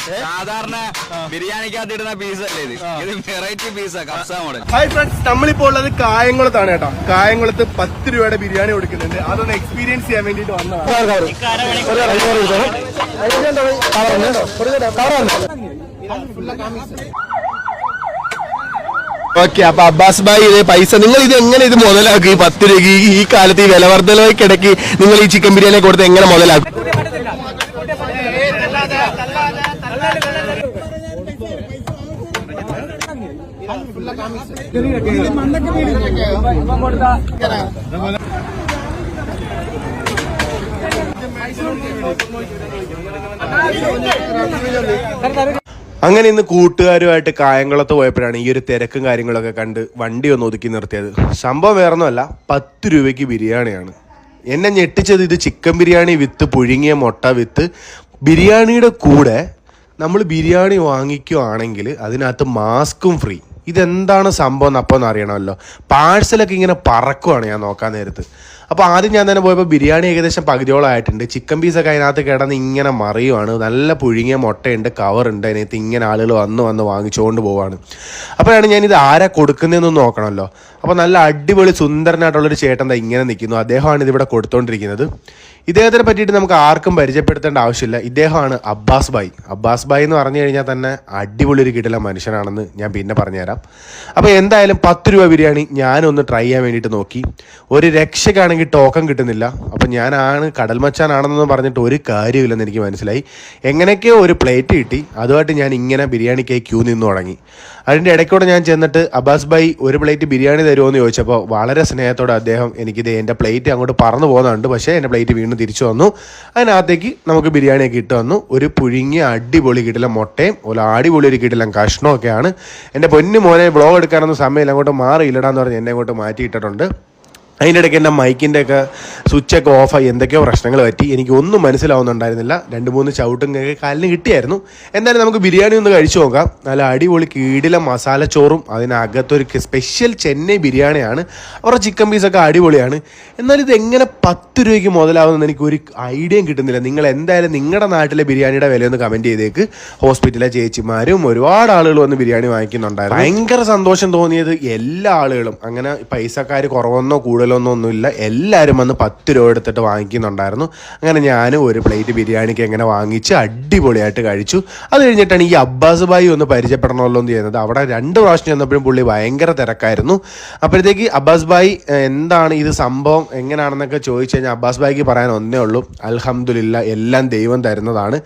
സാധാരണ ബിരിയാണിക്കകത്തിടുന്ന പീസ് അല്ലേ ഇത് വെറൈറ്റി പീസാ കബ്സ മോഡൽ. ഹായ് ഫ്രണ്ട്സ്, നമ്മളിപ്പോ ഉള്ളത് കായംകുളത്താണ് കേട്ടോ. കായംകുളത്ത് 10 രൂപയുടെ ബിരിയാണി കൊടുക്കുന്നുണ്ട്. അതൊന്ന് എക്സ്പീരിയൻസ് ചെയ്യാൻ വേണ്ടിട്ട് വന്നതാണ്. ഓക്കെ, അപ്പൊ അബ്ബാസ് ഭായി ഇതേ പൈസ നിങ്ങൾ ഇത് എങ്ങനെ ഇത് മുതലാക്കും? ഈ 10 രൂപ ഈ കാലത്ത് ഈ വിലവർദ്ധനയ്ക്കിടയ്ക്ക് നിങ്ങൾ ഈ ചിക്കൻ ബിരിയാണി കൊടുത്ത് എങ്ങനെ മുതലാക്കും? അങ്ങനെ ഇന്ന് കൂട്ടുകാരുമായിട്ട് കായംകുളത്ത് പോയപ്പോഴാണ് ഈ ഒരു തിരക്കും കാര്യങ്ങളൊക്കെ കണ്ട് വണ്ടി ഒന്ന് ഒതുക്കി നിർത്തിയത്. സംഭവം വേറൊന്നുമല്ല, 10 രൂപയ്ക്ക് ബിരിയാണിയാണ്. എന്നെ ഞെട്ടിച്ചത് ഇത് ചിക്കൻ ബിരിയാണി വിത്ത് പുഴുങ്ങിയ മുട്ട വിത്ത് ബിരിയാണിയുടെ കൂടെ നമ്മൾ ബിരിയാണി വാങ്ങിക്കുകയാണെങ്കിൽ അതിനകത്ത് മാസ്കും ഫ്രീ. ഇതെന്താണ് സംഭവം എന്ന് അപ്പോൾ ഒന്ന് അറിയണമല്ലോ. പാഴ്സലൊക്കെ ഇങ്ങനെ പറക്കുവാണ് ഞാൻ നോക്കാൻ നേരത്ത്. അപ്പോൾ ആദ്യം ഞാൻ തന്നെ പോയപ്പോൾ ബിരിയാണി ഏകദേശം പകുതിയോളം ആയിട്ടുണ്ട്. ചിക്കൻ പീസൊക്കെ അതിനകത്ത് കിടന്ന് ഇങ്ങനെ മറിയുവാണ്. നല്ല പുഴുങ്ങിയ മുട്ടയുണ്ട്, കവറുണ്ട്, അതിനകത്ത് ഇങ്ങനെ ആളുകൾ വന്ന് വാങ്ങിച്ചുകൊണ്ട് പോവാണ്. അപ്പോഴാണ് ഞാനിത് ആരാ കൊടുക്കുന്നതെന്നൊന്ന് നോക്കണമല്ലോ. അപ്പോൾ നല്ല അടിപൊളി സുന്ദരനായിട്ടുള്ളൊരു ചേട്ടൻ എന്താ ഇങ്ങനെ നിൽക്കുന്നു. അദ്ദേഹമാണ് ഇതിവിടെ കൊടുത്തുകൊണ്ടിരിക്കുന്നത്. ഇദ്ദേഹത്തിനെ പറ്റിയിട്ട് നമുക്ക് ആർക്കും പരിചയപ്പെടുത്തേണ്ട ആവശ്യമില്ല. ഇദ്ദേഹമാണ് അബ്ബാസ് ഭായ്. അബ്ബാസ് ഭായ് എന്ന് പറഞ്ഞു കഴിഞ്ഞാൽ തന്നെ അടിപൊളി ഒരു കിടിലൻ മനുഷ്യനാണെന്ന് ഞാൻ പിന്നെ പറഞ്ഞുതരാം. അപ്പോൾ എന്തായാലും 10 രൂപ ബിരിയാണി ഞാനൊന്ന് ട്രൈ ചെയ്യാൻ വേണ്ടിയിട്ട് നോക്കി. ഒരു രക്ഷയ്ക്കാണെങ്കിൽ ടോക്കൺ കിട്ടുന്നില്ല. അപ്പോൾ ഞാനാണ് കടൽ മച്ചാനാണെന്നൊന്നും പറഞ്ഞിട്ട് ഒരു കാര്യമില്ലെന്ന് എനിക്ക് മനസ്സിലായി. എങ്ങനെയൊക്കെയോ ഒരു പ്ലേറ്റ് കിട്ടി. അതുമായിട്ട് ഞാൻ ഇങ്ങനെ ബിരിയാണിക്കായി ക്യൂ നിന്ന് തുടങ്ങി. അതിൻ്റെ ഇടയ്ക്കൂടെ ഞാൻ ചെന്നിട്ട് അബ്ബാസ് ഭായ് ഒരു പ്ലേറ്റ് ബിരിയാണി തരുമോ എന്ന് ചോദിച്ചപ്പോൾ വളരെ സ്നേഹത്തോടെ അദ്ദേഹം എനിക്കിത് എൻ്റെ പ്ലേറ്റ് അങ്ങോട്ട് പറന്നു പോകുന്നുണ്ട്. പക്ഷേ എൻ്റെ പ്ലേറ്റ് വീണ്ടും തിരിച്ചു വന്നു. അതിനകത്തേക്ക് നമുക്ക് ബിരിയാണിയൊക്കെ ഇട്ട് വന്നു. ഒരു പുഴുങ്ങിയ അടിപൊളി കിടിലൻ മുട്ടയും ഒരു അടിപൊളി ഒരു കിടിലൻ കഷ്ണമൊക്കെയാണ്. എൻ്റെ പൊന്നു മോനെ വ്ളോഗ് എടുക്കാനൊന്നും സമയമില്ല, അങ്ങോട്ട് മാറിയില്ലടാന്ന് പറഞ്ഞ് എന്നെ അങ്ങോട്ട് മാറ്റിയിട്ടിട്ടുണ്ട്. അതിൻ്റെ ഇടയ്ക്ക് എൻ്റെ മൈക്കിൻ്റെയൊക്കെ സ്വിച്ചൊക്കെ ഓഫായി എന്തൊക്കെയോ പ്രശ്നങ്ങൾ പറ്റി. എനിക്ക് ഒന്നും മനസ്സിലാവുന്നുണ്ടായിരുന്നില്ല. 2-3 ചവിട്ടും കാലിന് കിട്ടിയായിരുന്നു. എന്തായാലും നമുക്ക് ബിരിയാണി ഒന്ന് കഴിച്ചു നോക്കാം. നല്ല അടിപൊളി കീടില മസാലച്ചോറും അതിനകത്തൊരു സ്പെഷ്യൽ ചെന്നൈ ബിരിയാണിയാണ്. അവരുടെ ചിക്കൻ പീസൊക്കെ അടിപൊളിയാണ്. എന്നാൽ ഇത് എങ്ങനെ 10 രൂപയ്ക്ക് മുതലാവുമെന്ന് എനിക്കൊരു ഐഡിയയും കിട്ടുന്നില്ല. നിങ്ങൾ എന്തായാലും നിങ്ങളുടെ നാട്ടിലെ ബിരിയാണിയുടെ വിലയൊന്ന് കമൻറ്റ് ചെയ്തേക്ക്. ഹോസ്പിറ്റലിലെ ചേച്ചിമാരും ഒരുപാട് ആളുകൾ വന്ന് ബിരിയാണി വാങ്ങിക്കുന്നുണ്ടായിരുന്നു. ഭയങ്കര സന്തോഷം തോന്നിയത് എല്ലാ ആളുകളും അങ്ങനെ പൈസക്കാർ കുറവൊന്നോ ഒന്നുമില്ല, എല്ലാവരും വന്ന് 10 രൂപ എടുത്തിട്ട് വാങ്ങിക്കുന്നുണ്ടായിരുന്നു. അങ്ങനെ ഞാനും ഒരു പ്ലേറ്റ് ബിരിയാണിക്ക് എങ്ങനെ വാങ്ങിച്ച് അടിപൊളിയായിട്ട് കഴിച്ചു. അത് കഴിഞ്ഞിട്ടാണ് ഈ അബ്ബാസ് ഭായി ഒന്ന് പരിചയപ്പെടണമല്ലോ എന്ന് ചെയ്യുന്നത്. അവിടെ 2 പ്രാവശ്യം ചെന്നപ്പോഴും പുള്ളി ഭയങ്കര തിരക്കായിരുന്നു. അപ്പോഴത്തേക്ക് അബ്ബാസ് ഭായി എന്താണ് ഇത് സംഭവം എങ്ങനെയാണെന്നൊക്കെ ചോദിച്ചു കഴിഞ്ഞാൽ അബ്ബാസ് ഭായിക്ക് പറയാൻ ഒന്നേ ഉള്ളൂ, അൽഹംദുലില്ലാ എല്ലാം ദൈവം തരുന്നതാണ്.